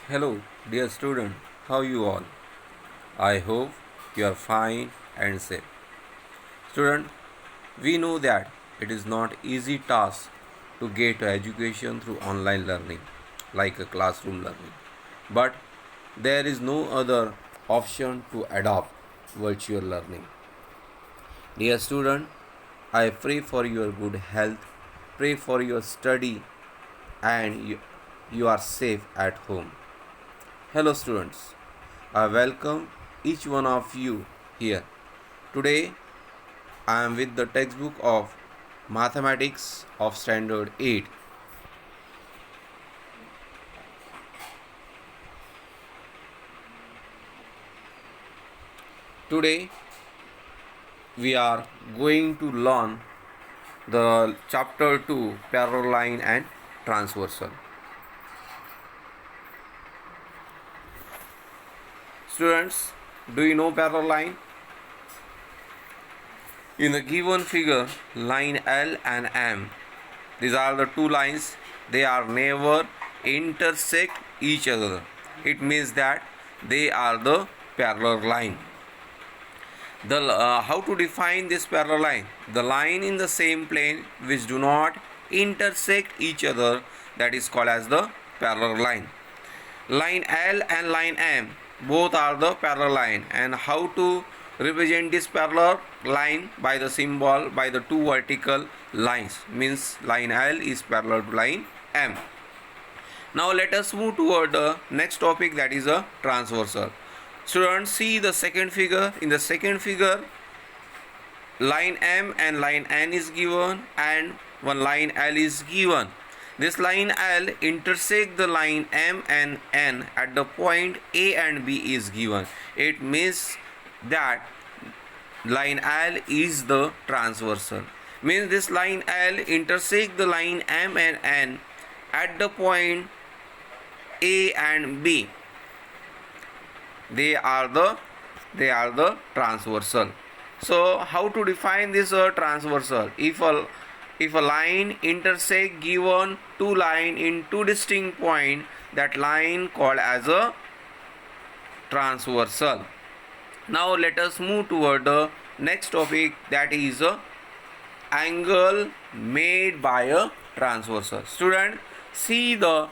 Hello, dear student, how you all? I hope you are fine and safe. Student, we know that it is not easy task to get education through online learning like a classroom learning. But there is no other option to adopt virtual learning. Dear student, I pray for your good health, pray for your study and you are safe at home. Hello students, I welcome each one of you here. Today I am with the textbook of Mathematics of Standard 8. Today we are going to learn the chapter 2 parallel line and transversal. Students, do you know parallel line? In the given figure, line L and M, these are the two lines, they are never intersect each other. It means that they are the parallel line. How to define this parallel line? The line in the same plane which do not intersect each other, that is called as the parallel line. Line L and line M both are the parallel line. And how to represent this parallel line? By the symbol, by the two vertical lines, means line L is parallel to line M. Now let us move toward the next topic, that is a transversal. Students, see the second figure. In the second figure, line M and line N is given and one line L is given. This line L intersect the line M and N at the point A and B is given. It means that line L is the transversal. Means this line L intersect the line M and N at the point A and B. They are the transversal. So how to define this transversal? If a line intersect given two line in two distinct point, that line called as a transversal. Now let us move toward the next topic, that is a angle made by a transversal. Student, see the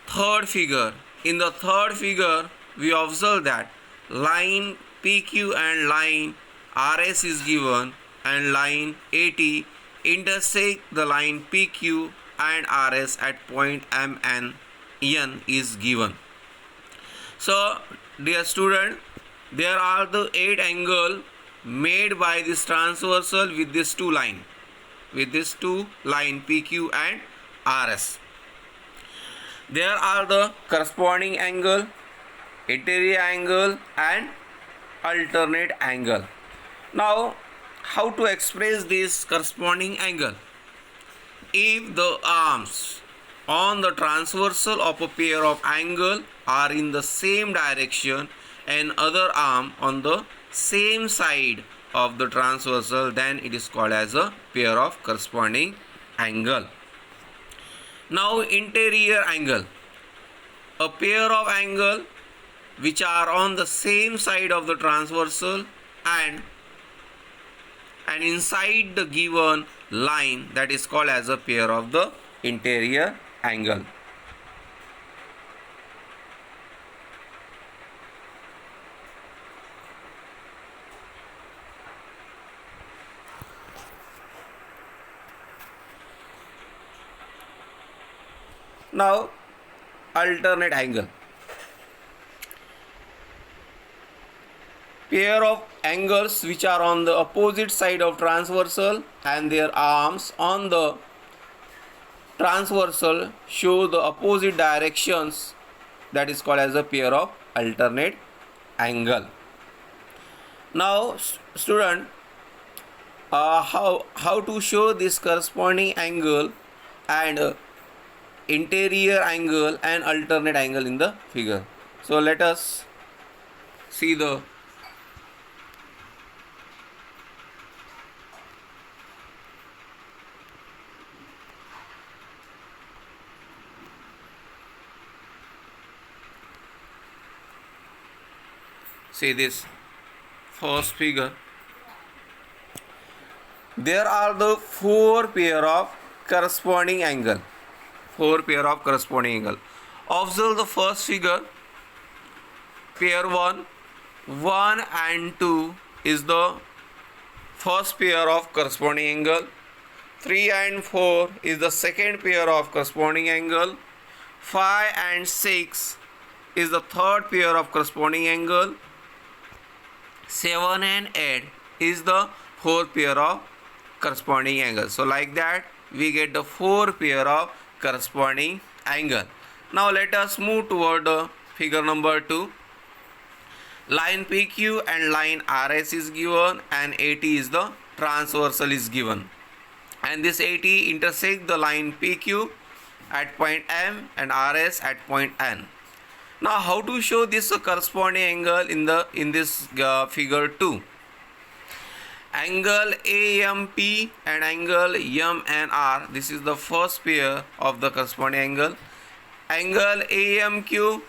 third figure. In the third figure, we observe that line PQ and line RS is given, and line AT intersect the line PQ and RS at point M and N is given. So, dear student, there are the 8 angles made by this transversal with this two line, PQ and RS. There are the corresponding angle, interior angle and alternate angle. Now, how to express this corresponding angle? If the arms on the transversal of a pair of angle are in the same direction and other arm on the same side of the transversal, then it is called as a pair of corresponding angle. Now, interior angle, a pair of angle which are on the same side of the transversal and inside the given line, that is called as a pair of the interior angle. Now, alternate angle, pair of angles which are on the opposite side of transversal and their arms on the transversal show the opposite directions, that is called as a pair of alternate angle. Now, student, how to show this corresponding angle and interior angle and alternate angle in the figure? So let us see the See this first figure. There are the four pair of corresponding angle. Four pair of corresponding angle. Observe the first figure. Pair 1, 1 and 2 is the first pair of corresponding angle. 3 and 4 is the second pair of corresponding angle. 5 and 6 is the third pair of corresponding angle. 7 and 8 is the fourth pair of corresponding angle. So like that we get the four pair of corresponding angle. Now let us move toward the figure number 2. Line PQ and line RS is given and AT is the transversal is given. And this AT intersect the line PQ at point M and RS at point N. Now how to show this corresponding angle in this figure 2? Angle AMP and angle MNR, this is the first pair of the corresponding angle. Angle AMQ,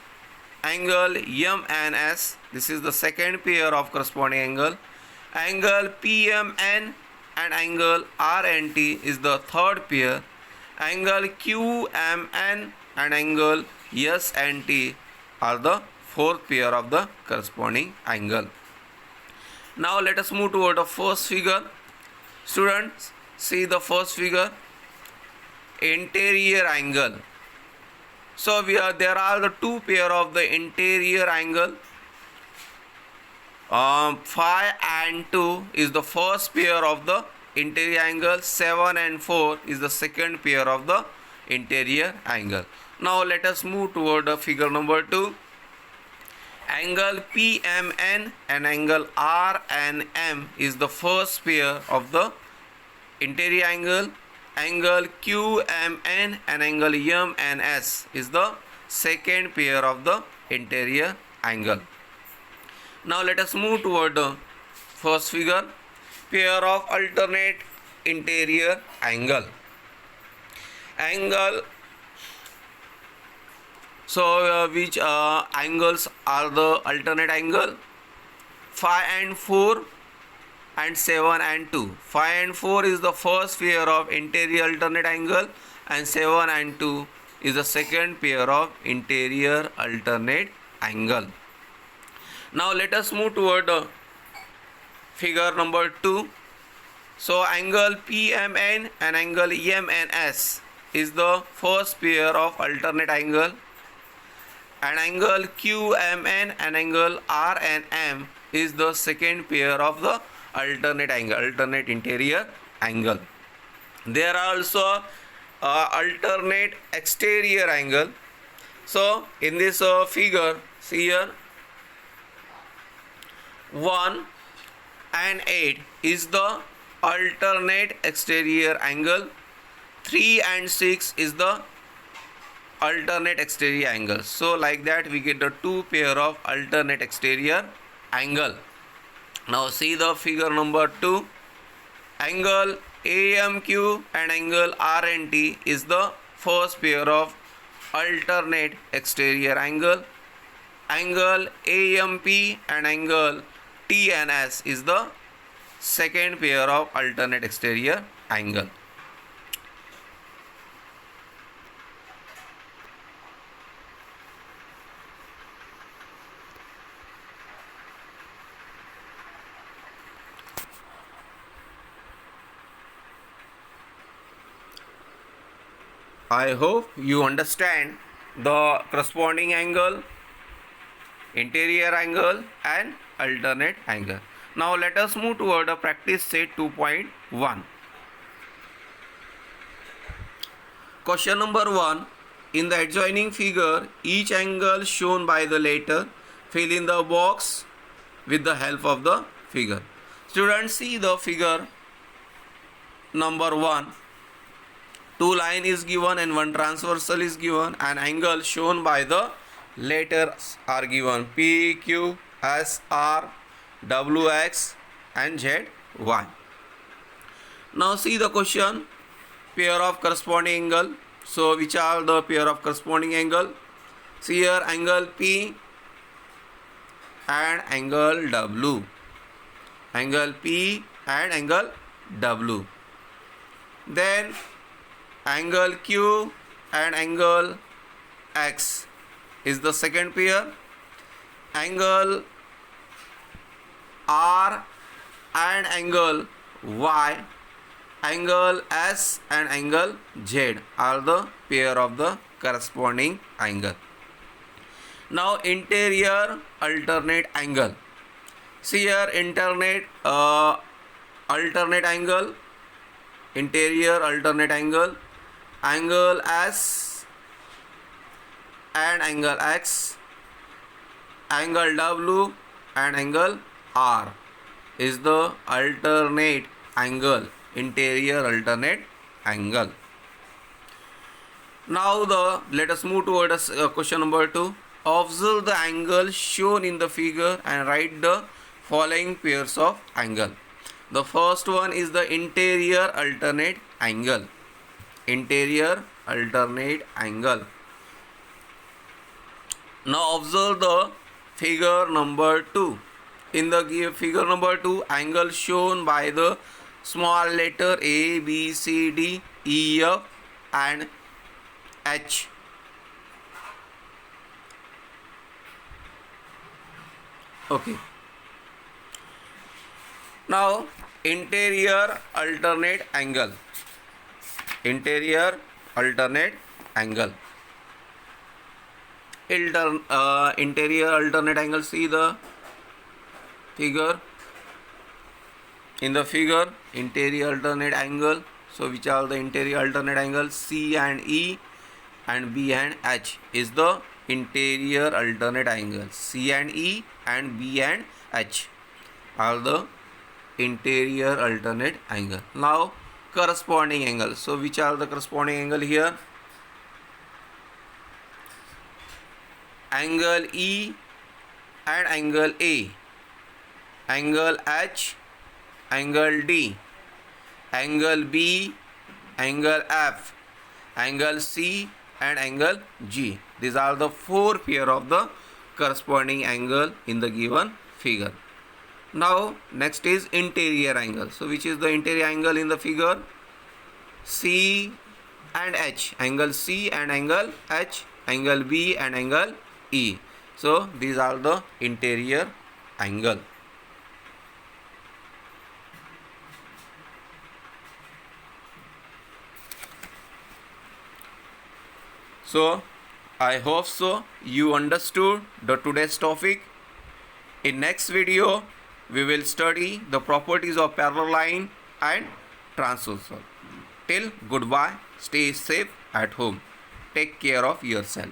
angle MNS, this is the second pair of corresponding angle. Angle PMN and angle RNT is the third pair. Angle QMN and angle SNT are the fourth pair of the corresponding angle. Now let us move toward the first figure. Students, see the first figure. Interior angle. So there are the two pair of the interior angle. 5 and 2 is the first pair of the interior angle. 7 and 4 is the second pair of the interior angle. Now let us move toward the figure number 2. Angle PMN and angle RNM is the first pair of the interior angle. Angle QMN and angle MNS is the second pair of the interior angle. Now let us move toward the first figure. Pair of alternate interior angle. So which angles are the alternate angle? 5 and 4 and 7 and 2. 5 and 4 is the first pair of interior alternate angle and 7 and 2 is the second pair of interior alternate angle. Now let us move toward figure number 2. So angle PMN and angle MNS is the first pair of alternate angle. And angle QMN and angle RNM is the second pair of the alternate angle, alternate interior angle. There are also alternate exterior angle. So in this figure, see here, 1 and 8 is the alternate exterior angle. 3 and 6 is the alternate exterior angle. So like that we get the two pair of alternate exterior angle. Now see the figure number 2. Angle AMQ and angle RNT is the first pair of alternate exterior angle. Angle AMP and angle TNS is the second pair of alternate exterior angle. I hope you understand the corresponding angle, interior angle and alternate angle. Now let us move toward the practice set 2.1. Question number 1. In the adjoining figure, each angle shown by the letter, fill in the box with the help of the figure. Students, see the figure number 1. Two line is given and one transversal is given. An angle shown by the letters are given P, Q, S, R, W, X and Z, Y. Now see the question. Pair of corresponding angle. So which are the pair of corresponding angle? See here, angle P and angle W. Angle P and angle W. Then angle Q and angle X is the second pair. Angle R and angle Y, angle S and angle Z are the pair of the corresponding angle. Now interior alternate angle. See here, alternate angle, interior alternate angle, angle S and angle X, angle W and angle R is the alternate angle, interior alternate angle. Now let us move towards question number 2. Observe the angle shown in the figure and write the following pairs of angle. The first one is the interior alternate angle. Interior alternate angle. Now observe the figure number 2. In the figure number 2, angle shown by the small letter A, B, C, D, E, F and H. Okay. Now interior alternate angle. Interior alternate angle. Interior alternate angle. See the figure. In the figure, interior alternate angle. So which are the interior alternate angles? C and E and B and H is the interior alternate angle. C and E and B and H are the interior alternate angle. Now corresponding angle. So which are the corresponding angle here? Angle E and angle A, angle H, angle D, angle B, angle F, angle C and angle G. These are the four pair of the corresponding angle in the given figure. Now next is interior angle. So which is the interior angle in the figure? C and H, angle C and angle H, angle B and angle E. So these are the interior angle. So I hope so you understood the today's topic. In next video we will study the properties of parallel line and transversal. Till goodbye, stay safe at home. Take care of yourself.